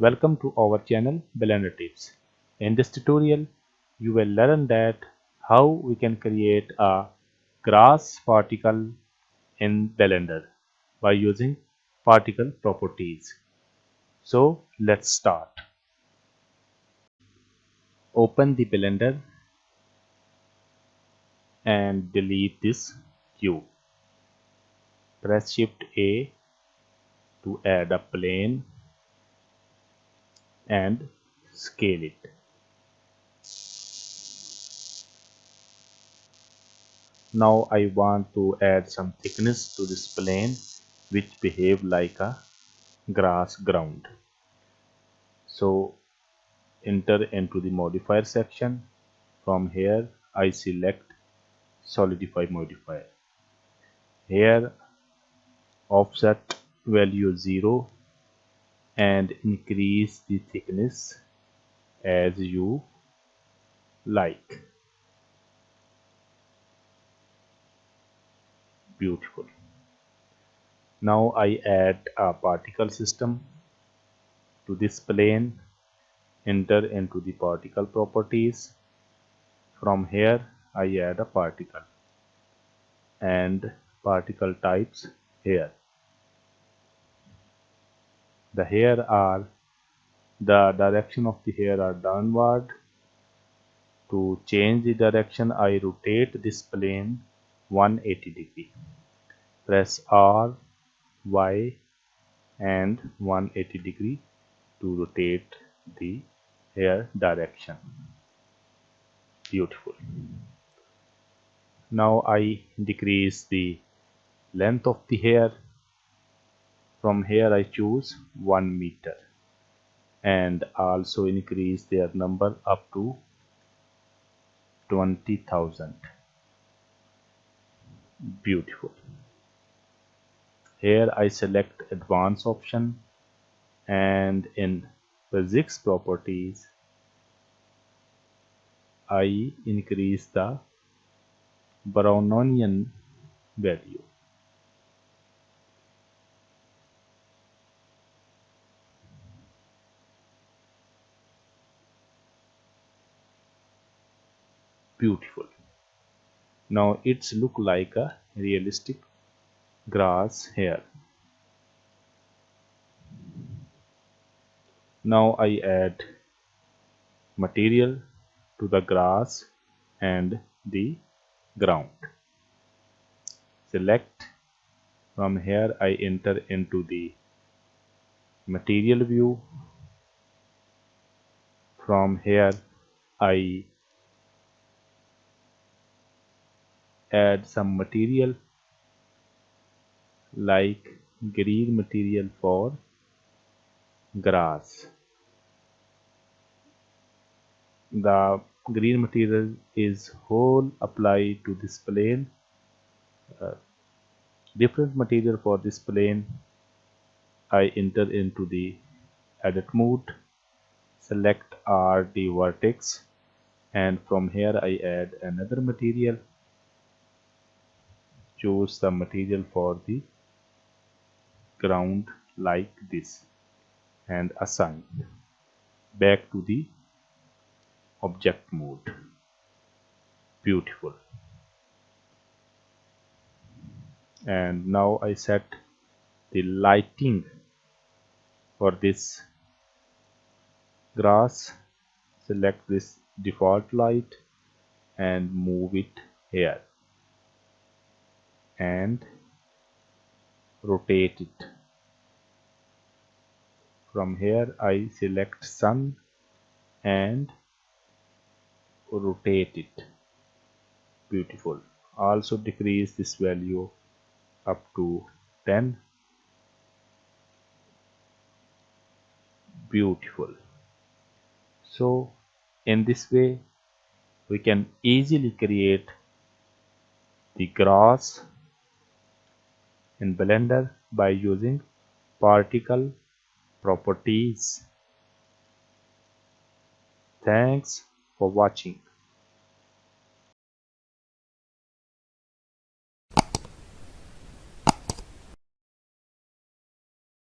Welcome to our channel Blender Tips. In this tutorial, you will learn that how we can create a grass particle in Blender by using particle properties. So let's start. Open the Blender and delete this cube. Press Shift A to add a plane and scale it. Now I want to add some thickness to this plane which behave like a grass ground. So enter into the modifier section. From here I select solidify modifier. Here offset value 0 and increase the thickness as you like. Beautiful. Now I add a particle system to this plane. Enter into the particle properties. From here I add a particle and particle types here. The direction of the hair are downward. To change the direction I rotate this plane 180 degree. Press R, Y and 180 degree to rotate the hair direction. Beautiful. Now I decrease the length of the hair. From here I choose 1 meter and also increase their number up to 20,000. Beautiful. Here I select advanced option and in physics properties I increase the Brownian value. Beautiful. Now it's look like a realistic grass hair. Now I add material to the grass and the ground. Select. From here I enter into the material view. From here I add some material like green material for grass. The green material is whole applied to this plane. Different material for this plane. I enter into the edit mode, select RD vertex and from here I add another material. Choose the material for the ground like this and assign. Back to the object mode. Beautiful. And now I set the lighting for this grass. Select this default light and move it here and rotate it. From here I select sun and rotate it. Beautiful. Also decrease this value up to 10. Beautiful. So in this way we can easily create the grass in Blender by using particle properties. Thanks for watching.